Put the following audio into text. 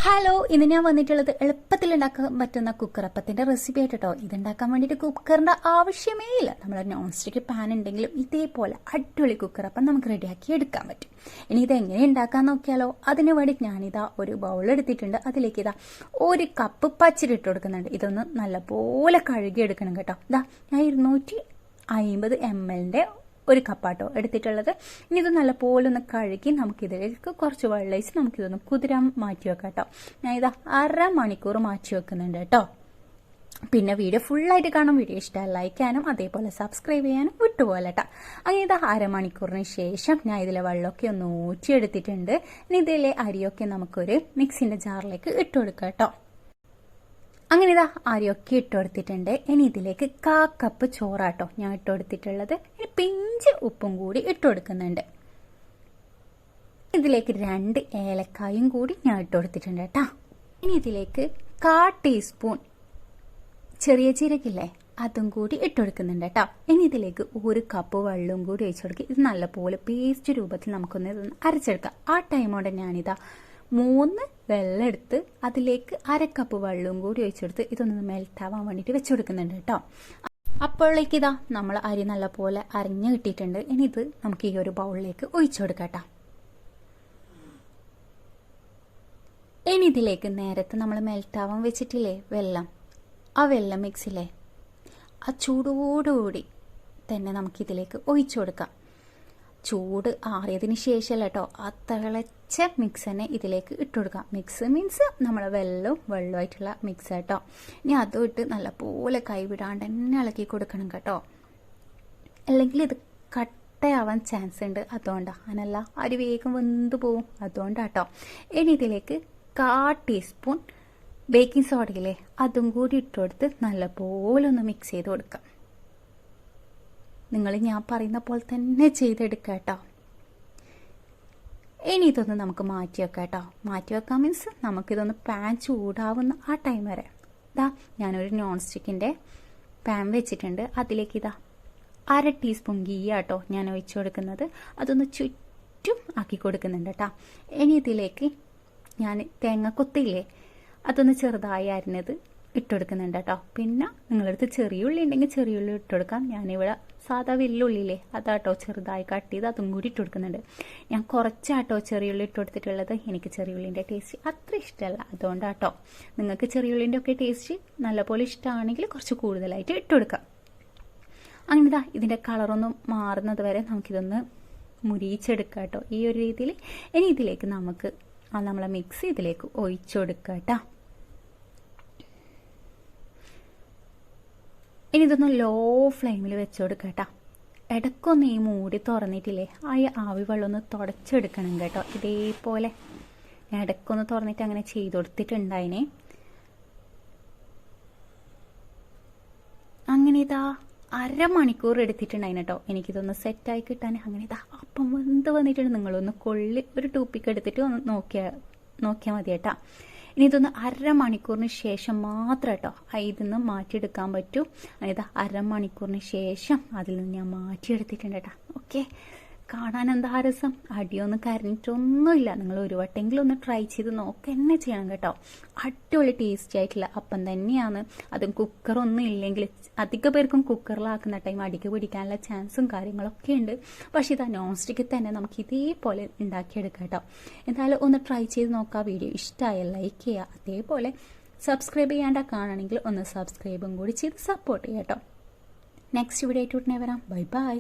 Hello, ഇന്ന് ഞാൻ വന്നിട്ടുള്ളത് എളുപ്പത്തിൽ ഉണ്ടാക്കാൻ പറ്റുന്ന കുക്കറപ്പത്തിൻ്റെ റെസിപ്പി ആയിട്ടോ. ഇതുണ്ടാക്കാൻ വേണ്ടിയിട്ട് കുക്കറിൻ്റെ ആവശ്യമേ ഇല്ല. നമ്മൾ നോൺ സ്റ്റിക്ക് പാൻ ഉണ്ടെങ്കിലും ഇതേപോലെ അടിപൊളി കുക്കറപ്പം നമുക്ക് റെഡിയാക്കി എടുക്കാൻ പറ്റും. ഇനി ഇതെങ്ങനെ ഉണ്ടാക്കാൻ നോക്കിയാലോ. അതിന് വേണ്ടി ഞാനിതാ ഒരു ബൗൾ എടുത്തിട്ടുണ്ട്. അതിലേക്ക് ഇതാ 1 കപ്പ് പച്ചരി ഇട്ട് കൊടുക്കുന്നുണ്ട്. ഇതൊന്ന് നല്ലപോലെ കഴുകി എടുക്കണം കേട്ടോ. ഇതാ ഞാൻ 250 ml ഒരു കപ്പാട്ടോ എടുത്തിട്ടുള്ളത്. ഇനി ഇത് നല്ലപോലെ ഒന്ന് കഴുകി നമുക്കിതിലേക്ക് കുറച്ച് വെള്ളമൊഴിച്ച് നമുക്കിതൊന്ന് കുതിരാൻ മാറ്റി വെക്കാം കേട്ടോ. ഞാൻ ഇതാ 1/2 മണിക്കൂർ മാറ്റി വെക്കുന്നുണ്ട് കേട്ടോ. പിന്നെ വീഡിയോ ഫുള്ളായിട്ട് കാണാം. വീഡിയോ ഇഷ്ടമായി ലൈക്ക് ചെയ്യാനും അതേപോലെ സബ്സ്ക്രൈബ് ചെയ്യാനും വിട്ടുപോലെ കേട്ടോ. അങ്ങനെ ഇതാ 1/2 മണിക്കൂറിന് ശേഷം ഞാൻ ഇതിലെ വെള്ളമൊക്കെ ഒന്ന് ഊറ്റിയെടുത്തിട്ടുണ്ട്. ഇനി ഇതിലെ അരിയൊക്കെ നമുക്കൊരു മിക്സിൻ്റെ ജാറിലേക്ക് ഇട്ട് കൊടുക്കാം കേട്ടോ. അങ്ങനെ ഇതാ അരിയൊക്കെ ഇട്ട് കൊടുത്തിട്ടുണ്ട്. ഇനി ഇതിലേക്ക് 1/4 കപ്പ് ചോറാട്ടോ ഞാൻ ഇട്ട് കൊടുത്തിട്ടുള്ളത്. ഇനി പിഞ്ച് ഉപ്പും കൂടി ഇട്ട് കൊടുക്കുന്നുണ്ട്. ഇതിലേക്ക് 2 ഏലക്കായും കൂടി ഞാൻ ഇട്ട് കൊടുത്തിട്ടുണ്ട് കേട്ടോ. ഇനി ഇതിലേക്ക് 1/4 ടീസ്പൂൺ ചെറിയ ജീരകില്ലേ അതും കൂടി ഇട്ട് കൊടുക്കുന്നുണ്ട് കേട്ടോ. ഇനി ഇതിലേക്ക് 1 കപ്പ് വെള്ളവും കൂടി ഒഴിച്ചു കൊടുക്കുക. ഇത് നല്ലപോലെ പേസ്റ്റ് രൂപത്തിൽ നമുക്കൊന്ന് ഇതൊന്ന് അരച്ചെടുക്കാം. ആ ടൈമോടെ ഞാനിതാ 3 വെള്ളം എടുത്ത് അതിലേക്ക് 1/2 കപ്പ് വെള്ളവും കൂടി ഒഴിച്ചെടുത്ത് ഇതൊന്ന് മെൽറ്റാവാൻ വേണ്ടിയിട്ട് വെച്ച് കൊടുക്കുന്നുണ്ട് കേട്ടോ. അപ്പോഴേക്ക് ഇതാ നമ്മൾ അരി നല്ലപോലെ അരിഞ്ഞ് കിട്ടിയിട്ടുണ്ട്. ഇനി ഇത് നമുക്ക് ഈ ഒരു ബൗളിലേക്ക് ഒഴിച്ചു കൊടുക്കാം കേട്ടോ. ഇനി ഇതിലേക്ക് നേരത്തെ നമ്മൾ മെൽറ്റാവാൻ വെച്ചിട്ടില്ലേ വെള്ളം, ആ വെള്ളം മിക്സിലെ ആ ചൂടോടുകൂടി തന്നെ നമുക്കിതിലേക്ക് ഒഴിച്ചു കൊടുക്കാം. ചൂട് ആറിയതിന് ശേഷമല്ല കേട്ടോ, ആ തിളച്ച മിക്സ് തന്നെ ഇതിലേക്ക് ഇട്ട് കൊടുക്കാം. മിക്സ് മീൻസ് നമ്മളെ വെള്ളമായിട്ടുള്ള മിക്സ് കേട്ടോ. ഇനി അതും ഇട്ട് നല്ലപോലെ കൈവിടാണ്ട് തന്നെ ഇളക്കി കൊടുക്കണം കേട്ടോ. അല്ലെങ്കിൽ ഇത് കട്ടയാവാൻ ചാൻസ് ഉണ്ട്. അതുകൊണ്ടാണ് അതിനല്ല അരി വേഗം വെന്ത് പോവും. അതുകൊണ്ടാട്ടോ. ഇനി ഇതിലേക്ക് 1/4 ടീസ്പൂൺ ബേക്കിംഗ് സോഡയില്ലേ അതും കൂടി ഇട്ട് കൊടുത്ത് നല്ലപോലെ ഒന്ന് മിക്സ് ചെയ്ത് കൊടുക്കാം. നിങ്ങൾ ഞാൻ പറയുന്ന പോലെ തന്നെ ചെയ്തെടുക്കുക കേട്ടോ. ഇനി ഇതൊന്ന് നമുക്ക് മാറ്റി വെക്കാം കേട്ടോ. മാറ്റി വെക്കാം മീൻസ് നമുക്കിതൊന്ന് പാൻ ചൂടാവുന്ന ആ ടൈം വരെ ഇതാ ഞാനൊരു നോൺ സ്റ്റിക്കിൻ്റെ പാൻ വെച്ചിട്ടുണ്ട്. അതിലേക്ക് ഇതാ 1/2 ടീസ്പൂൺ ഗീ ആട്ടോ ഞാൻ ഒഴിച്ചു കൊടുക്കുന്നത്. അതൊന്ന് ചുറ്റും ആക്കി കൊടുക്കുന്നുണ്ട് കേട്ടോ. ഇനി ഇതിലേക്ക് ഞാൻ തേങ്ങക്കൊത്തില്ലേ അതൊന്ന് ചെറുതായി അരിഞ്ഞത് ഇട്ടുകൊടുക്കുന്നുണ്ട് കേട്ടോ. പിന്നെ നിങ്ങളടുത്ത് ചെറിയ ഉള്ളി ഉണ്ടെങ്കിൽ ചെറിയ ഉള്ളി ഇട്ട് കൊടുക്കാം. ഞാനിവിടെ സാധാ വെല്ലുള്ളിയില്ലേ അതാട്ടോ ചെറുതായി കട്ട് ചെയ്ത് അതും കൂടി ഇട്ട് കൊടുക്കുന്നുണ്ട്. ഞാൻ കുറച്ചാട്ടോ ചെറിയ ഉള്ളി ഇട്ട് കൊടുത്തിട്ടുള്ളത്. എനിക്ക് ചെറിയ ഉള്ളിൻ്റെ ടേസ്റ്റ് അത്ര ഇഷ്ടമല്ല. അതുകൊണ്ടാട്ടോ. നിങ്ങൾക്ക് ചെറിയ ഉള്ളിൻ്റെ ഒക്കെ ടേസ്റ്റ് നല്ലപോലെ ഇഷ്ടമാണെങ്കിൽ കുറച്ച് കൂടുതലായിട്ട് ഇട്ട് കൊടുക്കാം. അങ്ങനെ ഇതാ ഇതിൻ്റെ കളറൊന്നും മാറുന്നത് വരെ നമുക്കിതൊന്ന് മുരിയിച്ചെടുക്കാം കേട്ടോ. ഈ ഒരു രീതിയിൽ. ഇനി ഇതിലേക്ക് നമുക്ക് നമ്മളെ മിക്സ് ഇതിലേക്ക് ഒഴിച്ചു കൊടുക്കാം കേട്ടോ. ഇനി ഇതൊന്ന് ലോ ഫ്ലെയിമിൽ വെച്ച് കൊടുക്കാം കേട്ടോ. ഇടയ്ക്കൊന്ന് ഈ മൂടി തുറന്നിട്ടില്ലേ ആ ആവി വെള്ളം ഒന്ന് തുടച്ചെടുക്കണം കേട്ടോ. ഇതേപോലെ ഞാൻ ഇടയ്ക്കൊന്ന് തുറന്നിട്ട് അങ്ങനെ ചെയ്ത് കൊടുത്തിട്ടുണ്ടായിനെ. അങ്ങനെ ഇതാ 1/2 മണിക്കൂർ എടുത്തിട്ടുണ്ടായിന് കേട്ടോ എനിക്കിതൊന്ന് സെറ്റായി കിട്ടാൻ. അങ്ങനെ ഇതാ അപ്പം വെന്ത് വന്നിട്ടുണ്ട്. നിങ്ങളൊന്ന് കൊള്ളി ഒരു ടൂപ്പിക്ക് എടുത്തിട്ട് ഒന്ന് നോക്കിയാൽ മതി കേട്ടോ. ഇനി ഇതൊന്ന് 1/2 മണിക്കൂറിന് ശേഷം മാത്രം കേട്ടോ ഇതിന്ന് മാറ്റിയെടുക്കാൻ പറ്റൂ. അതായത് 1/2 മണിക്കൂറിന് ശേഷം അതിൽ നിന്ന് ഞാൻ മാറ്റിയെടുത്തിട്ടുണ്ട് കേട്ടോ. ഓക്കെ, കാണാൻ എന്താ രസം. അടിയൊന്നും കരഞ്ഞിട്ടൊന്നുമില്ല. നിങ്ങൾ ഒരു വട്ടെങ്കിലും ഒന്ന് ട്രൈ ചെയ്ത് നോക്കുക തന്നെ ചെയ്യണം കേട്ടോ. അടിപൊളി ടേസ്റ്റി ആയിട്ടുള്ള അപ്പം തന്നെയാണ്. അതും കുക്കറൊന്നും ഇല്ലെങ്കിൽ അധിക പേർക്കും കുക്കറിലാക്കുന്ന ടൈം അടിക്ക് പിടിക്കാനുള്ള ചാൻസും കാര്യങ്ങളൊക്കെ ഉണ്ട്. പക്ഷെ ഇതാ നോൺ സ്റ്റിക്കിൽ തന്നെ നമുക്ക് ഇതേപോലെ ഉണ്ടാക്കിയെടുക്കാം കേട്ടോ. എന്തായാലും ഒന്ന് ട്രൈ ചെയ്ത് നോക്കുക. വീഡിയോ ഇഷ്ടമായ ലൈക്ക് ചെയ്യുക. അതേപോലെ സബ്സ്ക്രൈബ് ചെയ്യാണ്ട കാണണമെങ്കിൽ ഒന്ന് സബ്സ്ക്രൈബും കൂടി ചെയ്ത് സപ്പോർട്ട് ചെയ്യാം കേട്ടോ. നെക്സ്റ്റ് വീഡിയോ ആയിട്ട് ഉടനെ വരാം. Bye bye.